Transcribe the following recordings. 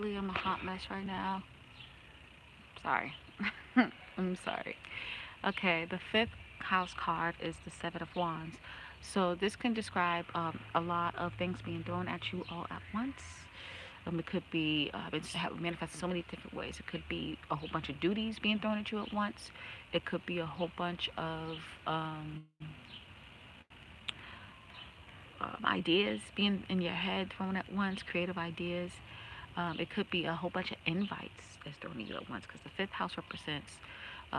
Mentally, I'm a hot mess right now. Sorry. I'm sorry. Okay, the fifth house card is the Seven of Wands. So this can describe a lot of things being thrown at you all at once. It could be, it's manifested so many different ways. It could be a whole bunch of duties being thrown at you at once. It could be a whole bunch of ideas being in your head thrown at once, creative ideas. It could be a whole bunch of invites that's thrown at you at once because the fifth house represents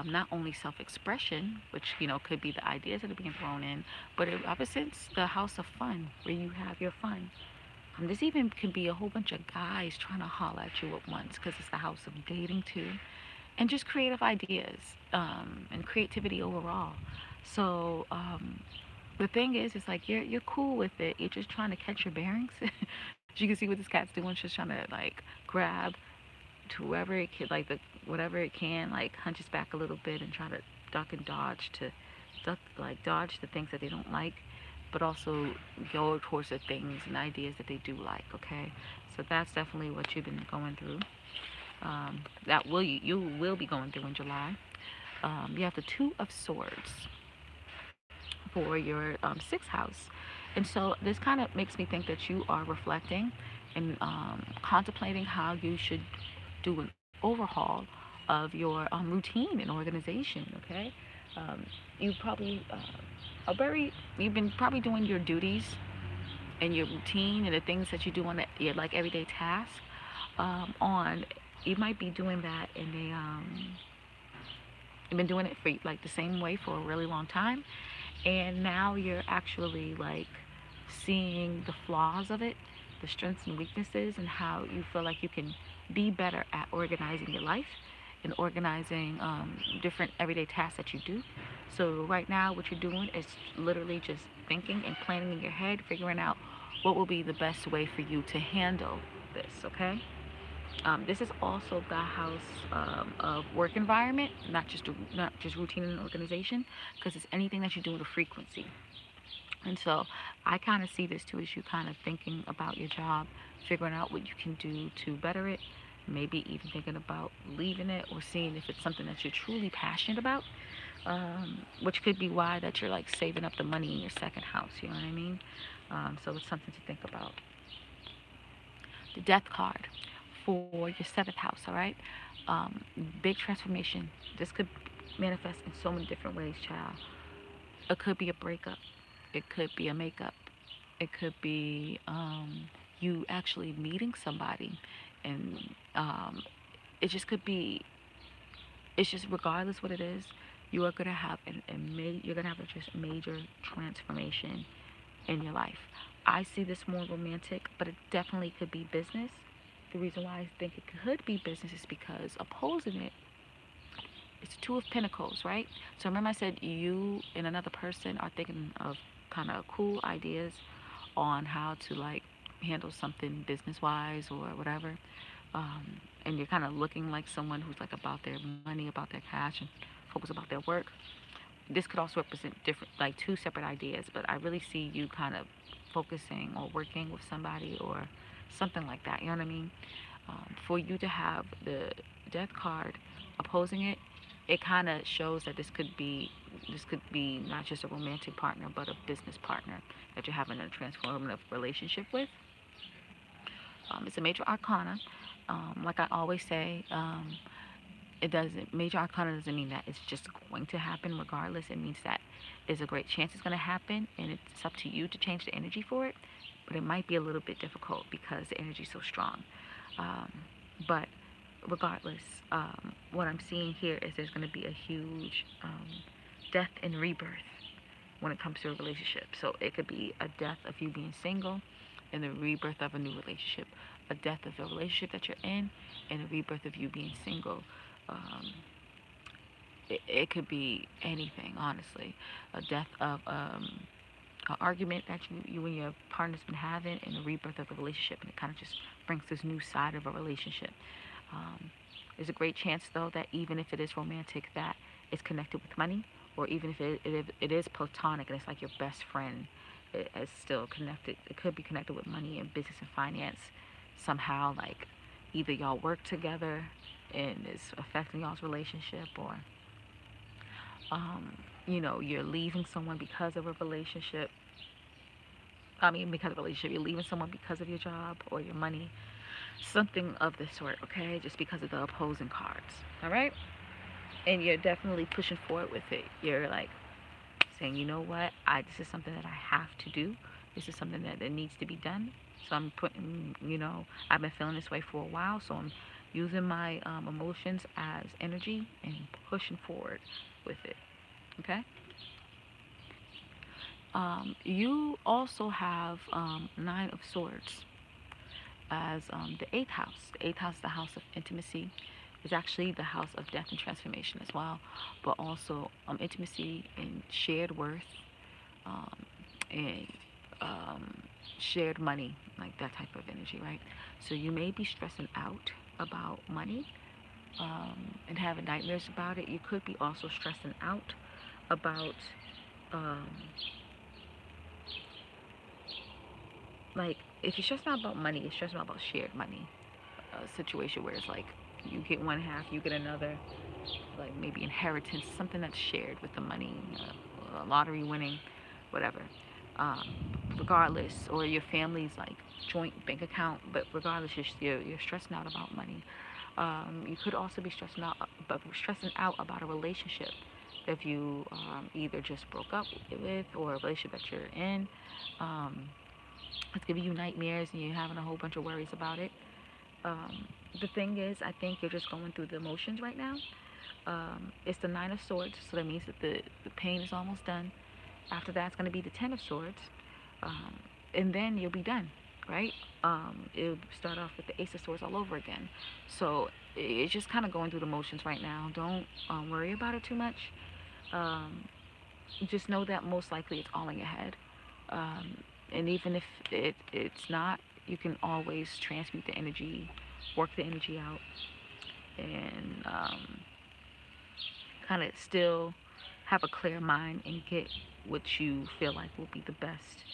not only self-expression, which could be the ideas that are being thrown in, but it represents the house of fun where you have your fun. This even can be a whole bunch of guys trying to holler at you at once because it's the house of dating too, and just creative ideas and creativity overall. So the thing is, it's like you're cool with it. You're just trying to catch your bearings. As you can see what this cat's doing, she's trying to like grab to whoever it can, like the whatever it can, like hunches back a little bit and try to duck and dodge to dodge the things that they don't like, but also go towards the things and ideas that they do like. Okay, so that's definitely what you've been going through. That will you will be going through in July. You have the Two of Swords for your sixth house. And so this kind of makes me think that you are reflecting and contemplating how you should do an overhaul of your routine and organization. Okay, um, you probably are very you've been probably doing your duties and your routine and the things that you do on your like everyday task on you might be doing that in a you've been doing it for like the same way for a really long time, and now you're actually like seeing the flaws of it, the strengths and weaknesses, and how you feel like you can be better at organizing your life and organizing different everyday tasks that you do. So right now what you're doing is literally just thinking and planning in your head, figuring out what will be the best way for you to handle this. Okay, this is also the house of work environment, not just routine and organization, because it's anything that you do with a frequency. And so I kind of see this too as you kind of thinking about your job, figuring out what you can do to better it, maybe even thinking about leaving it or seeing if it's something that you're truly passionate about, which could be why that you're like saving up the money in your second house. You know what I mean? So it's something to think about. The Death card for your seventh house. All right, um, big transformation. This could manifest in so many different ways, child. It could be a breakup. It could be a makeup. It could be you actually meeting somebody, and it just could be. It's just regardless what it is, you are gonna have you're gonna have a just major transformation in your life. I see this more romantic, but it definitely could be business. The reason why I think it could be business is because opposing it, it's Two of Pentacles, right? So remember I said you and another person are thinking of kind of cool ideas on how to like handle something business wise or whatever. And you're kind of looking like someone who's like about their money, about their cash, and focus about their work. This could also represent different, like two separate ideas, but I really see you kind of focusing or working with somebody or something like that. You know what I mean? For you to have the Death card opposing it, it kind of shows that this could be not just a romantic partner, but a business partner that you're having a transformative relationship with. It's a major arcana. Like I always say, it doesn't major arcana doesn't mean that it's just going to happen regardless. It means that there's a great chance it's going to happen, and it's up to you to change the energy for it. But it might be a little bit difficult because the energy's so strong. Um, but regardless, what I'm seeing here is there's going to be a huge death and rebirth when it comes to a relationship. So it could be a death of you being single and the rebirth of a new relationship, a death of a relationship that you're in, and a rebirth of you being single. Um, it could be anything, honestly. A death of an argument that you and your partner's been having, and a rebirth of the relationship, and it kind of just brings this new side of a relationship. Um, there's a great chance, though, that even if it is romantic, that it's connected with money, or even if it is platonic and it's like your best friend, it is still connected. It could be connected with money and business and finance somehow, like either y'all work together and it's affecting y'all's relationship, or you're leaving someone because of a relationship. I mean, because of a relationship, you're leaving someone because of your job or your money, something of the sort, okay? Just because of the opposing cards, all right? And you're definitely pushing forward with it. You're like saying, you know what, this is something that I have to do. This is something that needs to be done. So I'm putting, I've been feeling this way for a while, so I'm using my emotions as energy and pushing forward with it, okay? You also have Nine of Swords as the eighth house. The eighth house is the house of intimacy. It's actually the house of death and transformation as well, but also intimacy and shared worth, and shared money, like that type of energy, right? So you may be stressing out about money, and having nightmares about it. You could be also stressing out about um, like, if you're stressing out about money, you're stressing out about shared money. A situation where it's like you get one half, you get another, like maybe inheritance, something that's shared with the money, lottery winning, whatever. Regardless, or your family's like joint bank account, but regardless, you're stressing out about money. You could also be stressing out about a relationship if you either just broke up with, or a relationship that you're in. Um, it's giving you nightmares and you're having a whole bunch of worries about it. The thing is, I think you're just going through the emotions right now. It's the Nine of Swords, so that means that the pain is almost done. After that, it's going to be the Ten of Swords, um, and then you'll be done, right? It'll start off with the Ace of Swords all over again. So it's just kind of going through the motions right now. Don't worry about it too much. Um, just know that most likely it's all in your head. And even if it's not, you can always transmute the energy, work the energy out, and kind of still have a clear mind and get what you feel like will be the best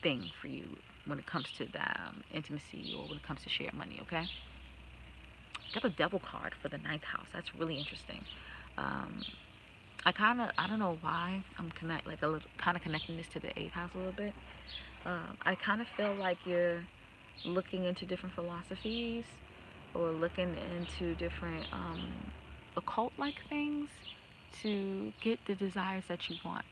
thing for you when it comes to that intimacy, or when it comes to shared money, okay? Got the Devil card for the ninth house. That's really interesting. Um, I don't know why I'm kind of connecting this to the eighth house a little bit. I kind of feel like you're looking into different philosophies, or looking into different occult-like things to get the desires that you want.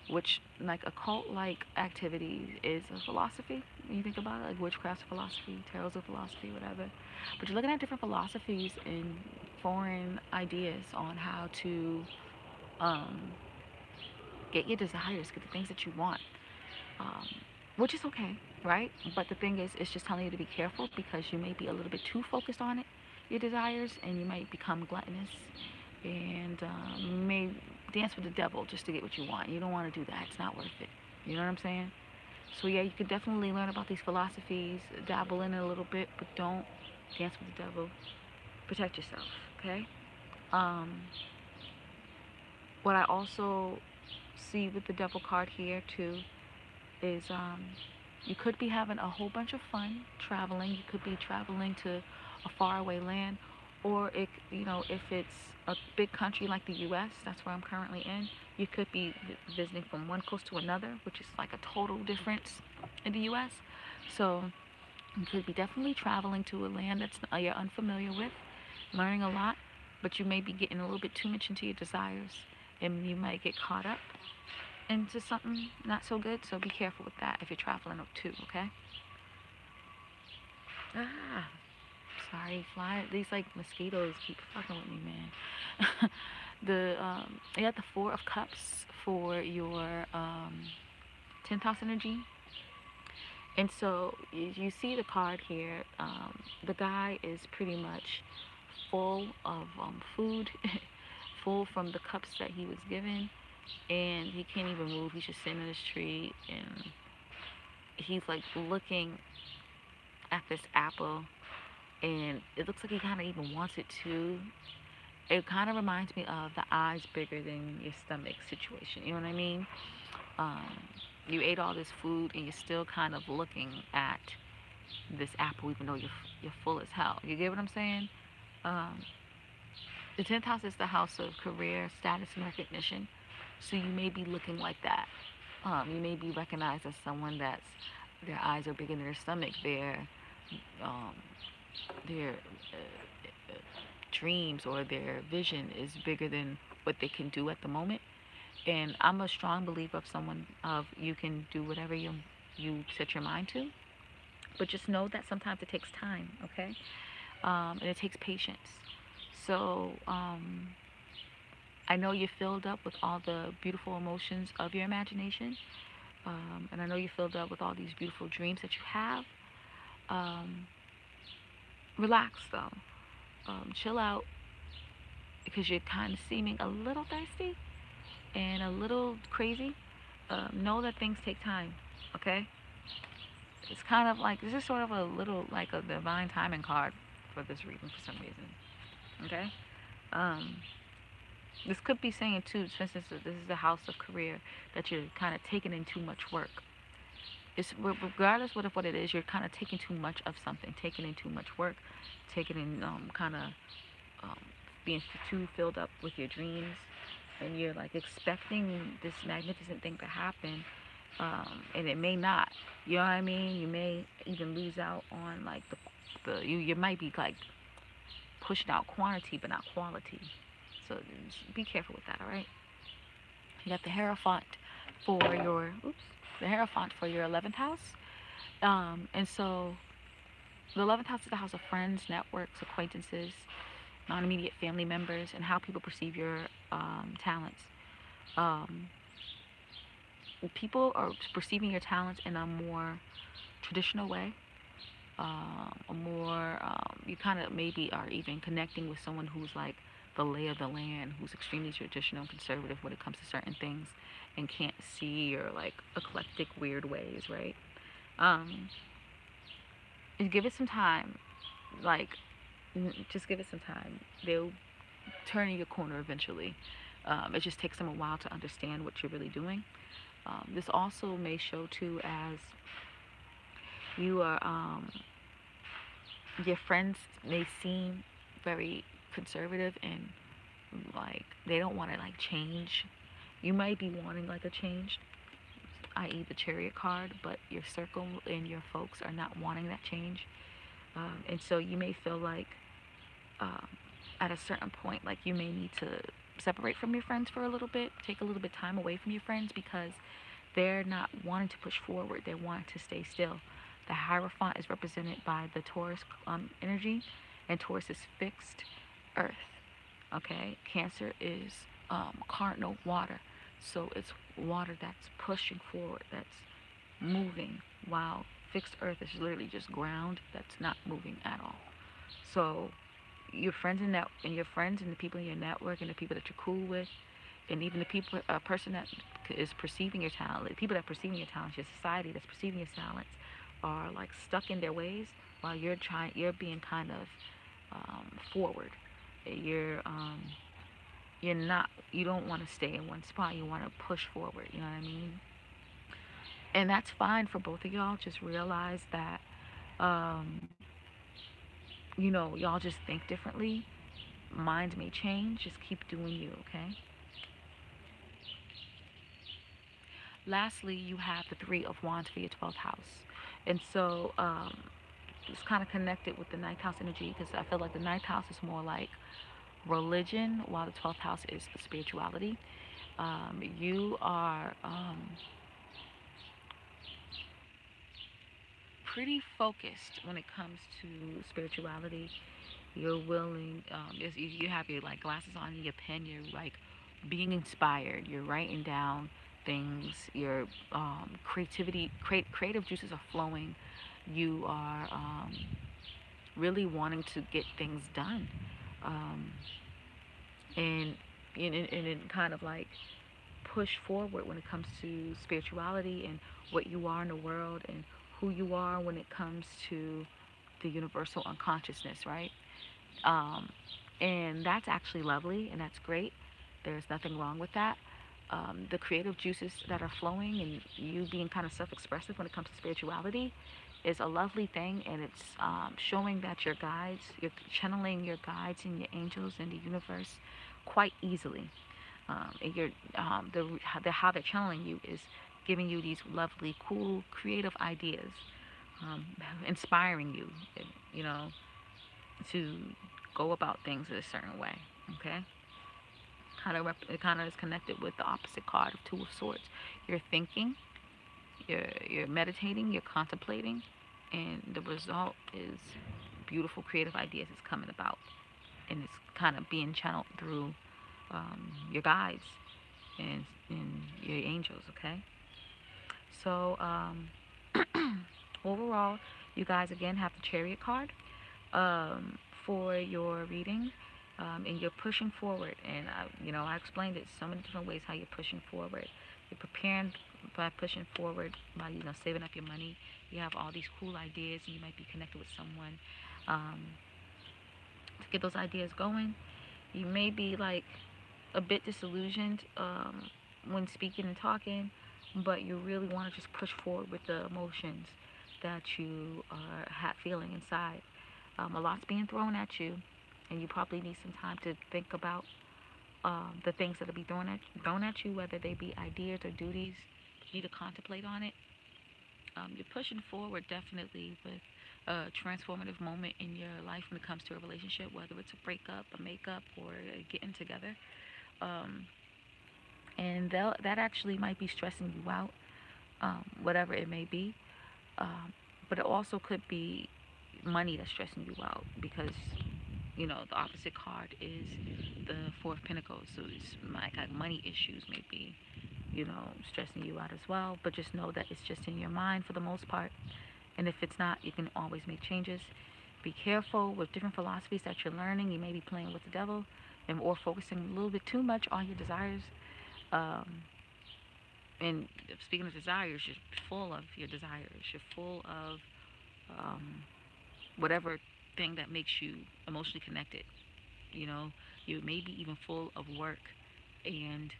Which, like, occult-like activities is a philosophy. When you think about it, like witchcraft's a philosophy, tarot's a philosophy, whatever. But you're looking at different philosophies and foreign ideas on how to um, get your desires, get the things that you want, um, which is okay, right? But the thing is, it's just telling you to be careful, because you may be a little bit too focused on it, your desires, and you might become gluttonous, and may dance with the devil just to get what you want. You don't want to do that. It's not worth it. You know what I'm saying? So yeah, you could definitely learn about these philosophies, dabble in it a little bit, but don't dance with the devil. Protect yourself, okay? Um, what I also see with the devil card here too is you could be having a whole bunch of fun traveling. You could be traveling to a faraway land, or if it's a big country like the U.S., that's where I'm currently in. You could be visiting from one coast to another, which is like a total difference in the U.S. So you could be definitely traveling to a land that's you're unfamiliar with, learning a lot, but you may be getting a little bit too much into your desires, and you might get caught up into something not so good. So be careful with that if you're traveling up too, okay? Ah, sorry, fly. These like mosquitoes keep fucking with me, man. You got the Four of Cups for your 10th house energy. And so you see the card here. The guy is pretty much full of food, full from the cups that he was given, and he can't even move. He's just sitting in his tree, and he's like looking at this apple, and it looks like he kind of even wants it too. It kind of reminds me of the eyes bigger than your stomach situation. You know what I mean? Um, you ate all this food, and you're still kind of looking at this apple even though you're full as hell. You get what I'm saying? Um, the 10th house is the house of career, status, and recognition. So you may be looking like that. You may be recognized as someone that's their eyes are bigger than their stomach. Um, their dreams or their vision is bigger than what they can do at the moment. And I'm a strong believer of someone of you can do whatever you set your mind to, but just know that sometimes it takes time, okay? And it takes patience. So I know you're filled up with all the beautiful emotions of your imagination, and I know you're filled up with all these beautiful dreams that you have. Um, Relax though, chill out because you're kind of seeming a little thirsty and a little crazy. Know that things take time, okay? It's kind of like this is sort of a little like a divine timing card for this reading for some reason, okay? Um, this could be saying too, for instance, that this is the house of career that you're kind of taking in too much work. It's regardless what it is, you're kind of taking too much of something, taking in too much work, taking in kind of um, being too filled up with your dreams, and you're like expecting this magnificent thing to happen, and it may not. You know what I mean? You may even lose out on like you might be like pushing out quantity but not quality. So just be careful with that. All right. You got the Hierophant for your the Hierophant for your 11th house, and so the 11th house is the house of friends, networks, acquaintances, non-immediate family members, and how people perceive your talents. Um, People are perceiving your talents in a more traditional way. A more you kind of maybe are even connecting with someone who's like the lay of the land, who's extremely traditional and conservative when it comes to certain things, and can't see your like eclectic weird ways, right? Um, and give it some time, like just give it some time. They'll turn in your corner eventually. It just takes them a while to understand what you're really doing. This also may show too as you are your friends may seem very conservative and like they don't want to like change. You might be wanting like a change, i.e. the Chariot card, but your circle and your folks are not wanting that change. And so you may feel like um, at a certain point like you may need to separate from your friends for a little bit, take a little bit time away from your friends because they're not wanting to push forward, they want to stay still. The Hierophant is represented by the Taurus energy, and Taurus is fixed earth. Okay, Cancer is cardinal water, so it's water that's pushing forward, that's moving, while fixed earth is literally just ground that's not moving at all. So your friends and your friends and the people in your network and the people that you're cool with, and even the people, a person that is perceiving your talent, the people that are perceiving your talents, your society that's perceiving your talents, are like stuck in their ways while you're being kind of forward. You're you're not, you don't want to stay in one spot. You want to push forward. You know what I mean? And that's fine for both of y'all. Just realize that, um, y'all just think differently. Minds may change. Just keep doing you, okay? Lastly, you have the Three of Wands for your 12th house. And so it's kind of connected with the ninth house energy because I feel like the ninth house is more like religion while the 12th house is spirituality. You are pretty focused when it comes to spirituality. You're willing, you have your like glasses on and your pen, you're like being inspired, you're writing down things, your creative juices are flowing, you are really wanting to get things done. Um, and, and kind of like push forward when it comes to spirituality and what you are in the world and who you are when it comes to the universal unconsciousness, right? Um, and that's actually lovely and that's great. There's nothing wrong with that. the creative juices that are flowing and you being kind of self-expressive when it comes to spirituality is a lovely thing, and it's showing that your guides, you're channeling your guides and your angels in the universe quite easily. And you're how they're channeling you is giving you these lovely, cool, creative ideas, um, inspiring you, you know, to go about things in a certain way. Okay, it kind of is connected with the opposite card of Two of Swords. You're thinking, you're meditating, you're contemplating, and the result is beautiful creative ideas is coming about, and it's kind of being channeled through your guides and your angels. Okay, so overall, you guys again have the Chariot card for your reading, and you're pushing forward. And I explained it so many different ways how you're pushing forward. You're preparing by pushing forward by saving up your money. You have all these cool ideas, and you might be connected with someone um, to get those ideas going. You may be like a bit disillusioned when speaking and talking, but you really want to just push forward with the emotions that you are feeling inside. A lot's being thrown at you, and you probably need some time to think about the things that will be thrown at you, whether they be ideas or duties. You need to contemplate on it. You're pushing forward definitely with a transformative moment in your life when it comes to a relationship, whether it's a breakup, a makeup, or getting together. Um, and that actually might be stressing you out, whatever it may be. But it also could be money that's stressing you out because the opposite card is the Four of Pentacles. So it's like money issues may be stressing you out as well. But just know that it's just in your mind for the most part. And if it's not, you can always make changes. Be careful with different philosophies that you're learning. You may be playing with the devil or focusing a little bit too much on your desires. Um, and speaking of desires, you're full of your desires. You're full of um, whatever thing that makes you emotionally connected. You know, you may be even full of work, and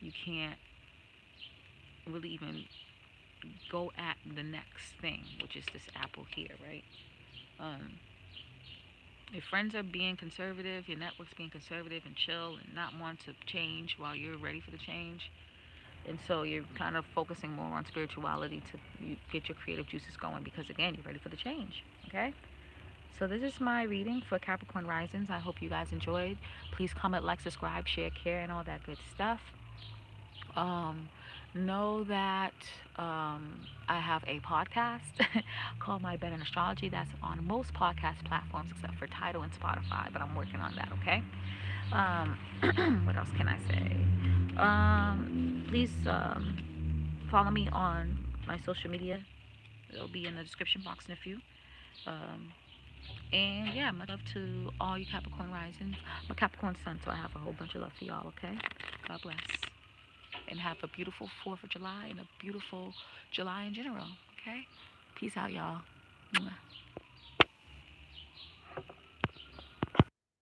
you can't really even go at the next thing, which is this apple here, right? Um, your friends are being conservative, your network's being conservative and chill and not want to change while you're ready for the change. And so you're kind of focusing more on spirituality to get your creative juices going because, again, you're ready for the change. Okay? So this is my reading for Capricorn Risings. I hope you guys enjoyed. Please comment, like, subscribe, share, care, and all that good stuff. Um, know that I have a podcast called My Bet in Astrology that's on most podcast platforms except for Tidal and Spotify, but I'm working on that, okay? What else can I say? Please follow me on my social media. It'll be in the description box in a few. Um, and yeah, much love to all you Capricorn risings. I'm a Capricorn sun, so I have a whole bunch of love for y'all, okay? God bless. And have a beautiful 4th of July and a beautiful July in general, okay? Peace out, y'all. Mwah.